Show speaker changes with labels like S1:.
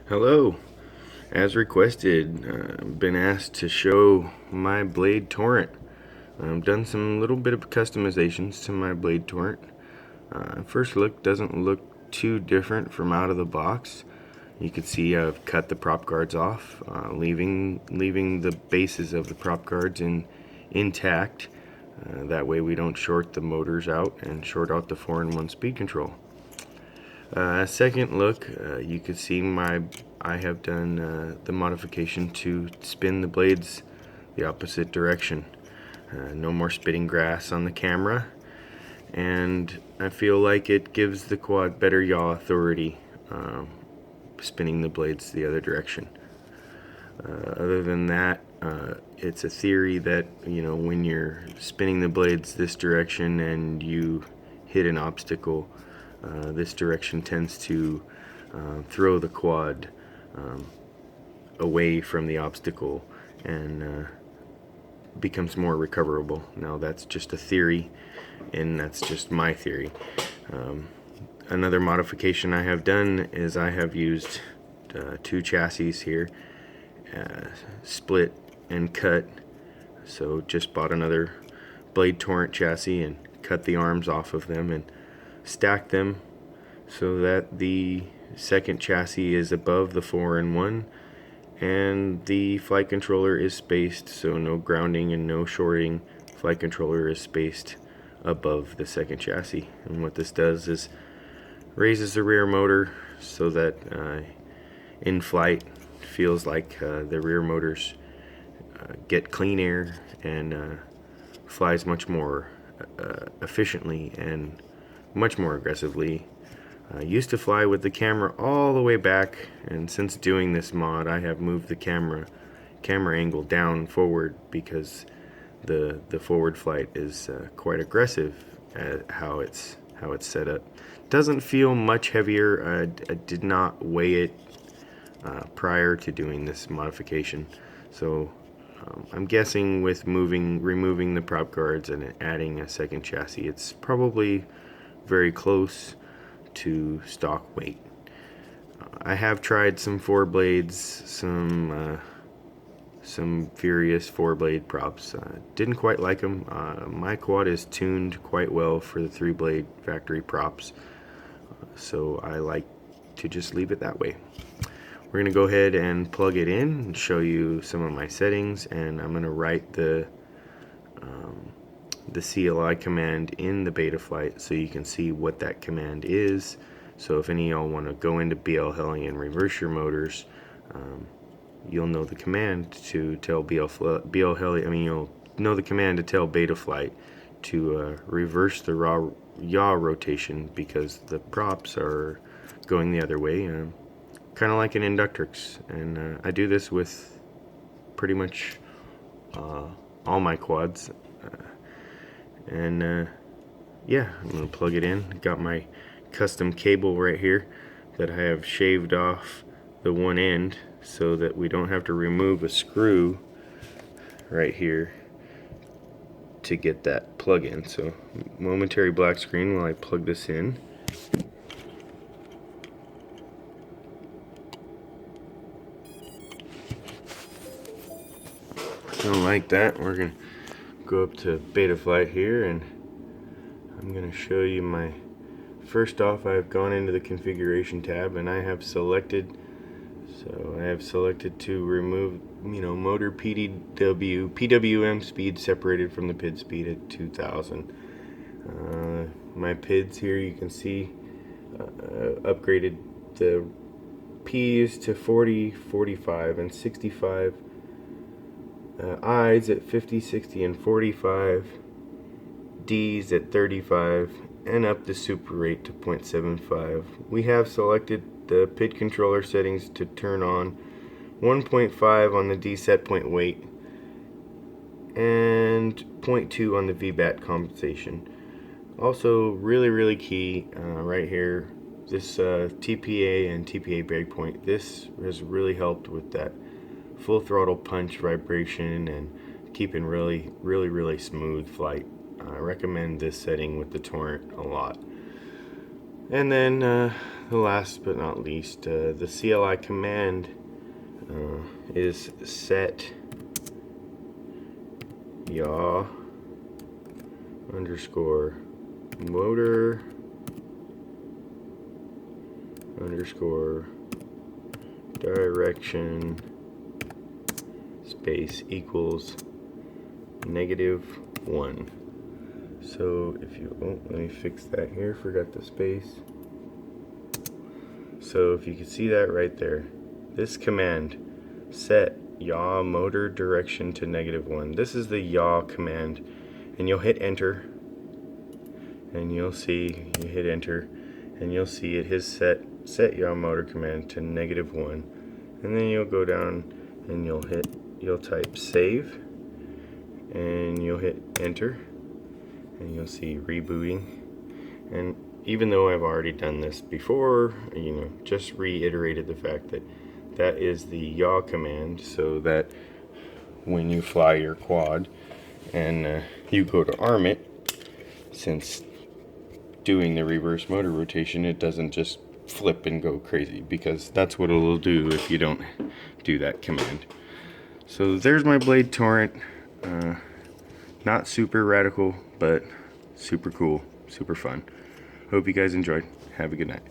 S1: Hello. As requested, I've been asked to show my blade Torrent. I've done some little bit of customizations to my blade Torrent. First look doesn't look too different from out of the box. You can see I've cut the prop guards off, leaving the bases of the prop guards intact. That way we don't short the motors out and short out the 4-in-1 speed control. Second look, you can see I have done the modification to spin the blades the opposite direction. No more spitting grass on the camera, and I feel like it gives the quad better yaw authority, spinning the blades the other direction. Other than that, it's a theory that when you're spinning the blades this direction and you hit an obstacle, this direction tends to throw the quad away from the obstacle and becomes more recoverable. Now that's just a theory, and that's just my theory. Another modification I have done is I have used two chassis here, split and cut. So just bought another blade Torrent chassis and cut the arms off of them and stacked them so that the second chassis is above the 4-in-1 and the flight controller is spaced, so no grounding and no shorting. Flight controller is spaced above the second chassis, and what this does is raises the rear motor so that in flight feels like the rear motors get clean air and flies much more efficiently and much more aggressively. I used to fly with the camera all the way back, and since doing this mod I have moved the camera angle down forward because the forward flight is quite aggressive at how it's set up. Doesn't feel much heavier. I did not weigh it prior to doing this modification, so I'm guessing with removing the prop guards and adding a second chassis, it's probably very close to stock weight. I have tried some 4-blades, some Furious 4-blade props. Didn't quite like them. My quad is tuned quite well for the 3-blade factory props, so I like to just leave it that way. We're going to go ahead and plug it in and show you some of my settings, and I'm going to write the CLI command in the Betaflight so you can see what that command is. So if any of y'all want to go into BL Heli and reverse your motors, you'll know the command to tell BL Heli. You'll know the command to tell Betaflight to reverse the yaw rotation because the props are going the other way, kind of like an Inductrix. And I do this with pretty much all my quads. Yeah, I'm going to plug it in. Got my custom cable right here that I have shaved off the one end so that we don't have to remove a screw right here to get that plug in. So momentary black screen while I plug this in. So like that, we're going to go up to Betaflight here, and I'm going to show you my first off. I've gone into the configuration tab and I have selected to remove motor PWM speed separated from the PID speed at 2000. My PIDs here, you can see upgraded the P's to 40, 45 and 65, I's at 50, 60 and 45, D's at 35, and up the super rate to 0.75. We have selected the PID controller settings to turn on 1.5 on the D set point weight and 0.2 on the VBAT compensation. Also really key right here, this TPA and TPA breakpoint. This has really helped with that full throttle punch vibration and keeping really smooth flight. I recommend this setting with the Torrent a lot. And then the last but not least, the CLI command is set yaw underscore motor underscore direction space equals -1. So if you, oh, let me fix that here, forgot the space. So if you can see that right there, this command, set yaw motor direction to -1. This is the yaw command, and you'll hit enter, and you'll see, you hit enter, and you'll see it has set yaw motor command to -1. And then you'll go down and you'll type save, and you'll hit enter, and you'll see rebooting. And even though I've already done this before, you know, just reiterated the fact that that is the yaw command, so that when you fly your quad and you go to arm it, since doing the reverse motor rotation, it doesn't just flip and go crazy, because that's what it'll do if you don't do that command. So there's my blade Torrent. Not super radical, but super cool, super fun. Hope you guys enjoyed. Have a good night.